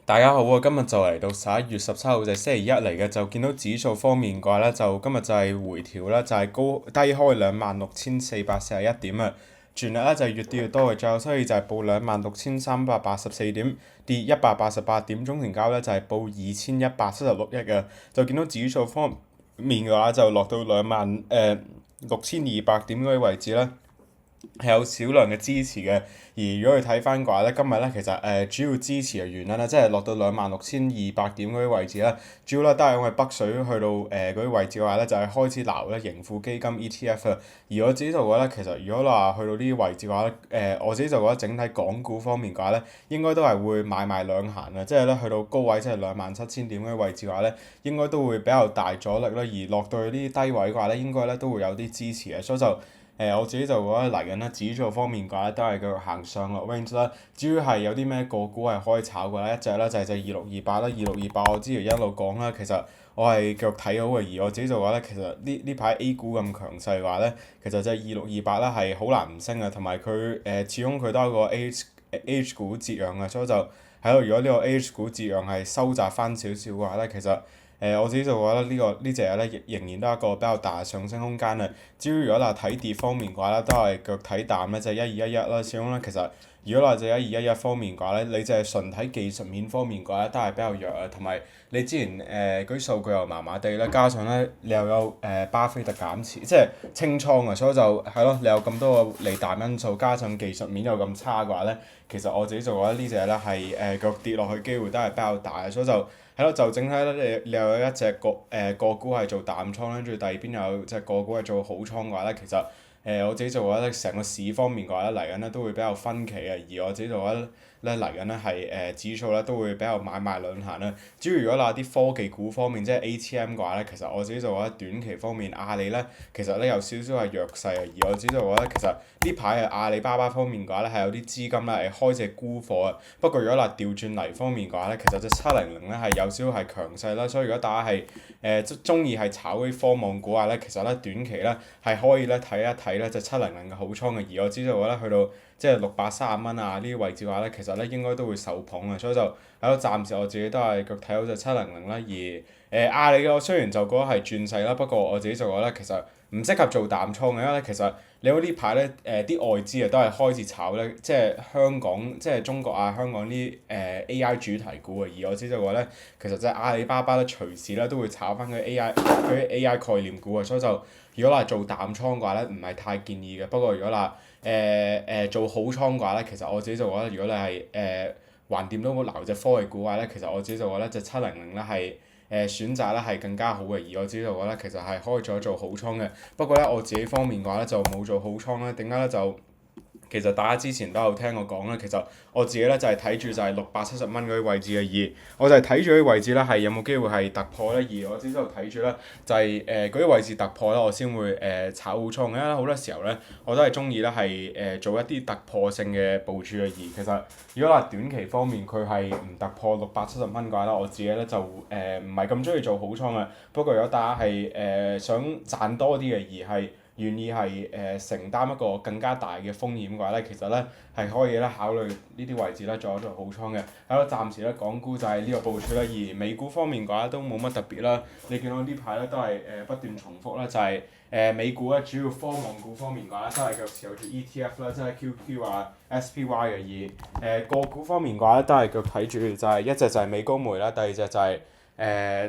大家好啊！今日就嚟到11月17號，就係星期一嚟嘅，就見到指數方面嘅話咧，就今日就係回調啦，就係低開26,441點啊，全日咧就係越跌越多嘅，最後收市就係報26,384點，跌188點，總成交咧就係報2176億啊，就見到指數方面嘅話就落到26,200點嗰啲位置啦。係有少量嘅支持嘅，而如果你睇翻嘅話咧，今日咧其實主要支持嘅原因咧，即係落到26,200點嗰啲位置咧，主要咧都係因為北水去到嗰啲位置嘅話咧，就係開始撈咧盈富基金 ETF 啊。而我自己就覺得其實如果你話去到呢啲位置嘅話咧，我自己就覺得整體港股方面嘅話咧，應該都係會買賣兩行啊，即係咧去到高位即係27,000點嗰啲位置嘅話咧，應該都會比較大阻力啦。而落到去呢啲低位嘅話咧，應該咧都會有啲支持嘅，所以就我自己就覺得嚟緊咧指數方面嘅話咧，都係繼續行上落 range 啦。至於係有啲咩個股係可以炒嘅咧，一隻咧就係隻2628啦，2628我之前一路講啦，其實我係繼續睇好嘅，而我自己就話咧，其實呢排 A 股咁強勢嘅話咧，其實隻2628咧係好難唔升嘅，同埋佢始終佢都係個 H 股折讓嘅，所以就喺度如果呢個 H 股折讓係收窄翻少少嘅話咧，其實我自己就覺得呢隻嘢咧仍然都係一個比較大嘅上升空間啊。至於如果嗱睇跌方面嘅話咧，都係腳睇淡咧，就係1211啦。始終咧其實如果話就1211方面嘅話咧，你就係純睇技術面方面嘅話咧，都係比較弱啊。同埋你之前嗰啲數據又麻麻地啦，加上咧你又有巴菲特減持，即係清倉啊，所以就係咯，你有咁多個利淡因素，加上技術面又咁差嘅話咧，其實我自己就覺得呢隻咧係腳跌落去機會都係比較大，所以就係咯，就整體咧，你又有一隻個股係做淡倉，跟住第二邊又有隻個股係做好倉嘅話咧，其實我自己就覺得成個市方面嘅話咧，嚟緊咧都會比較分歧啊。而我自己就覺得咧嚟緊咧係指數咧都會比較買賣兩行啦。至於如果嗱啲科技股方面，即係 ATM 嘅話咧，其實我自己就覺得短期方面阿里咧其實咧有少少係弱勢啊。而我自己就覺得其實呢排阿里巴巴方面嘅話咧係有啲資金咧係開始沽貨啊。不過如果嗱調轉嚟方面嘅話咧，其實隻700咧係有少少係強勢啦。所以如果大家係中意係炒啲科網股啊咧，其實咧短期咧係可以咧睇一睇咧隻700嘅好倉嘅。而我知道覺得去到即係630蚊啊呢啲位置嘅話咧，其實咧應該都會受捧啊。所以就喺度暫時我自己都係腳睇好隻700啦。而阿里嘅我雖然就覺得係轉勢啦，不過我自己就覺得其實唔適合做淡倉嘅，因為其實你睇呢排咧啲外資啊都係開始炒咧，即係香港即係中國啊香港啲AI 主題股啊。而我知道嘅話咧，其實即係阿里巴巴咧隨時咧都會炒翻佢 AI 概念股啊。所以就如果話做淡倉嘅話咧，唔係太建議嘅。不過如果話做好倉嘅話咧，其實我自己就覺得如果你係橫掂都冇留隻科技股嘅話咧，其實我自己就覺得隻700咧係選擇咧係更加好嘅。而我自己就覺得其實係可以做好倉嘅。不過咧我自己方面嘅話咧就冇做好倉咧，點解咧就？其實大家之前都有聽我講啦，其實我自己咧就係睇住就係670蚊嗰啲位置嘅，而我就係睇住啲位置咧係有冇機會係突破咧，而我自己就睇住咧就係嗰啲位置突破咧，我先會炒好倉嘅。因為好多時候咧我都係中意咧係做一啲突破性嘅部署嘅，而其實如果話短期方面佢係唔突破670蚊嘅話咧，我自己咧就唔係咁中意做好倉嘅。不過如果大家係想賺多啲嘅，而係願意係承擔一個更加大嘅風險嘅話咧，其實咧係可以咧考慮呢啲位置咧做一做好倉嘅。喺度暫時咧港股就係呢個部署啦，而美股方面嘅話都冇乜特別啦。你見到呢排咧都係不斷重複啦，就係美股咧主要科網股方面嘅話咧都係腳持有住 ETF 啦，即係 QQ 啊、SPY 嘅。而個股方面嘅話咧都係腳睇住就係一隻就係美高梅啦，第二隻就係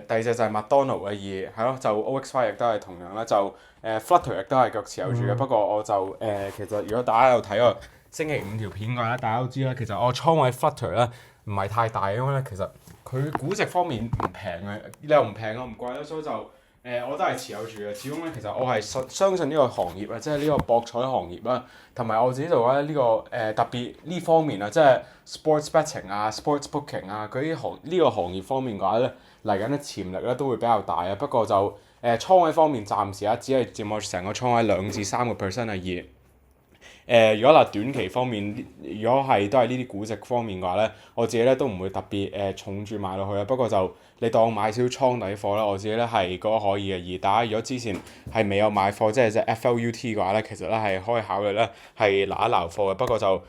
第二隻就係麥當勞嘅。而係咯就 OXY 亦都係同樣啦，就Flutter 亦都係腳持有住嘅。不過我就其實如果大家有睇過星期五條片嘅話咧，大家都知啦，其實我倉位 Flutter 咧唔係太大，因為咧其實佢估值方面唔平嘅，你又唔平又唔貴啦，所以就我都係持有住嘅。始終咧其實我係相信呢個行業啊，即係呢個博彩行業啦，同埋我自己就覺得呢個特別呢方面啊，即係 sports betting 啊、sports booking 啊嗰啲呢個行業方面嘅話咧，嚟緊嘅潛力咧都會比較大啊。不過就倉位方面暫時只係佔我成個倉位2至3%啊。而如果短期方面，如果都係呢啲估值方面嘅話咧，我自己咧都唔會特別重住買落去啊。不過就你當買少倉底貨啦，我自己咧係覺得可以嘅。而大家如果之前係未有買貨，即係隻 FLUT 嘅話咧，其實咧係可以考慮咧係撈一撈貨嘅。不過就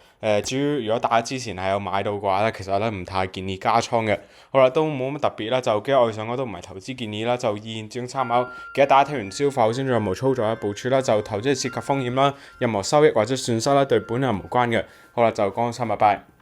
至於如果大家之前係有買到嘅話咧，其實咧唔太建議加倉嘅。好啦，都冇乜特別啦，就基於我上嗰都唔係投資建議啦，就以現之中參考。記得大家聽完消化好先做任何操作嘅部署啦，就投資涉及風險啦，任何收益或者損失啦對本人無關嘅。好啦，就講到差唔多，拜拜。